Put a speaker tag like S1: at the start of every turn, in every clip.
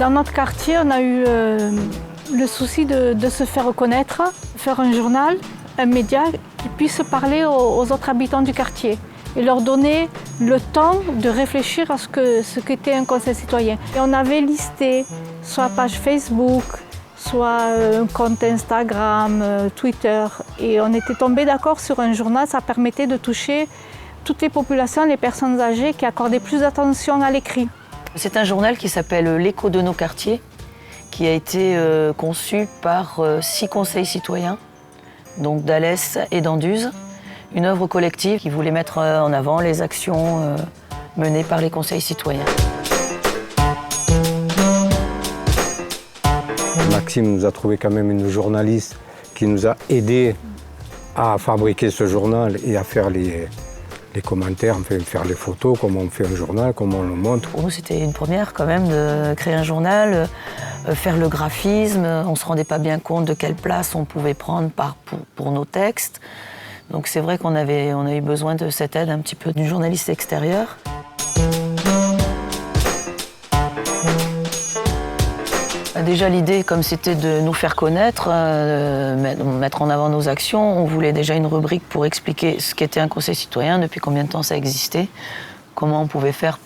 S1: Dans notre quartier, on a eu le souci de se faire reconnaître, faire un journal, un média qui puisse parler aux autres habitants du quartier et leur donner le temps de réfléchir à ce qu'était un conseil citoyen. Et on avait listé soit page Facebook, soit un compte Instagram, Twitter, et on était tombé d'accord sur un journal. Ça permettait de toucher toutes les populations, les personnes âgées qui accordaient plus d'attention à l'écrit.
S2: C'est un journal qui s'appelle L'écho de nos quartiers, qui a été conçu par 6 conseils citoyens, donc d'Alès et d'Anduze, une œuvre collective qui voulait mettre en avant les actions menées par les conseils citoyens.
S3: Maxime nous a trouvé quand même une journaliste qui nous a aidés à fabriquer ce journal et à faire les commentaires, enfin faire les photos, comment on fait un journal, comment on le montre.
S2: Pour nous, c'était une première quand même de créer un journal, faire le graphisme. On ne se rendait pas bien compte de quelle place on pouvait prendre pour nos textes. Donc c'est vrai qu'on a eu besoin de cette aide un petit peu du journaliste extérieur. Déjà l'idée, comme c'était de nous faire connaître, mettre en avant nos actions, on voulait déjà une rubrique pour expliquer ce qu'était un conseil citoyen, depuis combien de temps ça existait, comment on pouvait faire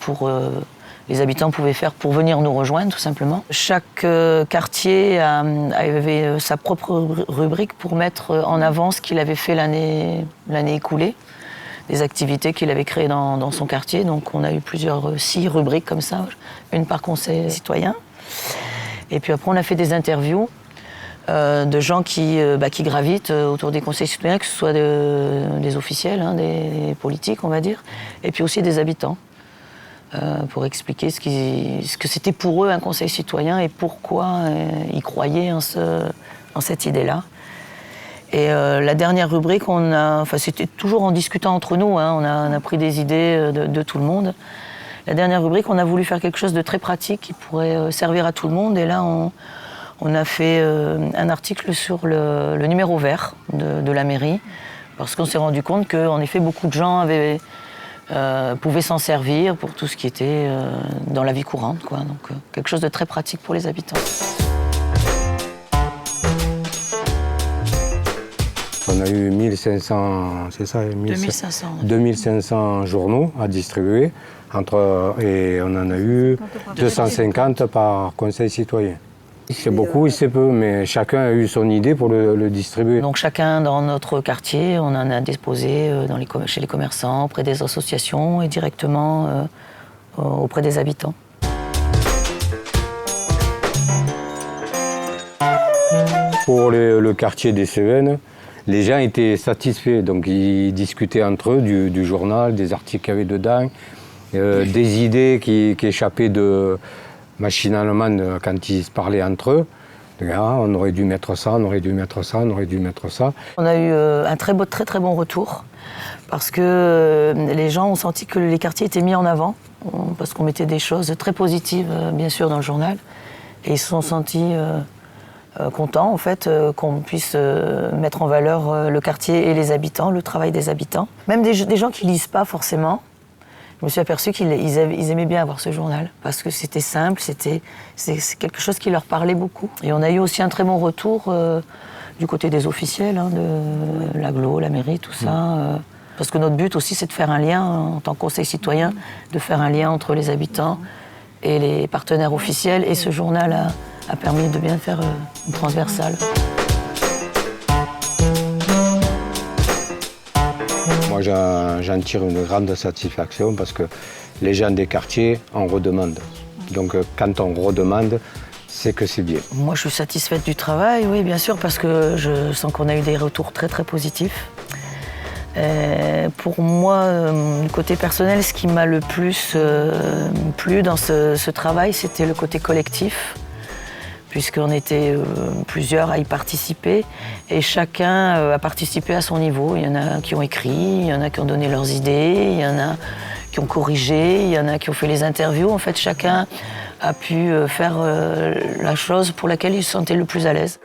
S2: les habitants pouvaient faire pour venir nous rejoindre tout simplement. Chaque quartier avait sa propre rubrique pour mettre en avant ce qu'il avait fait l'année écoulée, des activités qu'il avait créées dans son quartier. Donc on a eu 6 rubriques comme ça, une par conseil citoyen. Et puis après, on a fait des interviews de gens qui gravitent autour des conseils citoyens, que ce soit des officiels, des politiques, on va dire, et puis aussi des habitants, pour expliquer ce que c'était pour eux un conseil citoyen et pourquoi ils croyaient en cette idée-là. Et la dernière rubrique, c'était toujours en discutant entre nous, on a pris des idées de tout le monde. La dernière rubrique, on a voulu faire quelque chose de très pratique qui pourrait servir à tout le monde. Et là, on a fait un article sur le numéro vert de la mairie, parce qu'on s'est rendu compte qu'en effet, beaucoup de gens pouvaient s'en servir pour tout ce qui était dans la vie courante, quoi. Donc, quelque chose de très pratique pour les habitants.
S3: On a eu 1500, c'est ça, 2500 journaux à distribuer, et on en a eu 250 par conseil citoyen. C'est beaucoup et c'est peu, mais chacun a eu son idée pour le distribuer.
S2: Donc chacun dans notre quartier, on en a déposé chez les commerçants, auprès des associations et directement auprès des habitants.
S3: Pour le quartier des Cévennes, les gens étaient satisfaits, donc ils discutaient entre eux du journal, des articles qu'il y avait dedans, des idées qui échappaient machinalement quand ils se parlaient entre eux. On aurait dû mettre ça, on aurait dû mettre ça, on aurait dû mettre ça.
S2: On a eu un très bon retour, parce que les gens ont senti que les quartiers étaient mis en avant, parce qu'on mettait des choses très positives, bien sûr, dans le journal, et ils se sont sentis contents, en fait, qu'on puisse mettre en valeur le quartier et les habitants, le travail des habitants. Même des gens qui lisent pas forcément. Je me suis aperçue qu'ils aimaient bien avoir ce journal, parce que c'était simple, c'est quelque chose qui leur parlait beaucoup. Et on a eu aussi un très bon retour du côté des officiels, de l'agglo, la mairie, tout ça. Parce que notre but aussi, c'est de faire un lien, en tant que conseil citoyen, de faire un lien entre les habitants et les partenaires officiels. Et ce journal a permis de bien faire une transversale.
S3: Moi, j'en tire une grande satisfaction parce que les gens des quartiers en redemandent. Donc, quand on redemande, c'est que c'est bien.
S2: Moi, je suis satisfaite du travail, oui, bien sûr, parce que je sens qu'on a eu des retours très, très positifs. Pour moi, du côté personnel, ce qui m'a le plus plu dans ce travail, c'était le côté collectif, puisqu'on était plusieurs à y participer, et chacun a participé à son niveau. Il y en a qui ont écrit, il y en a qui ont donné leurs idées, il y en a qui ont corrigé, il y en a qui ont fait les interviews. En fait, chacun a pu faire la chose pour laquelle il se sentait le plus à l'aise.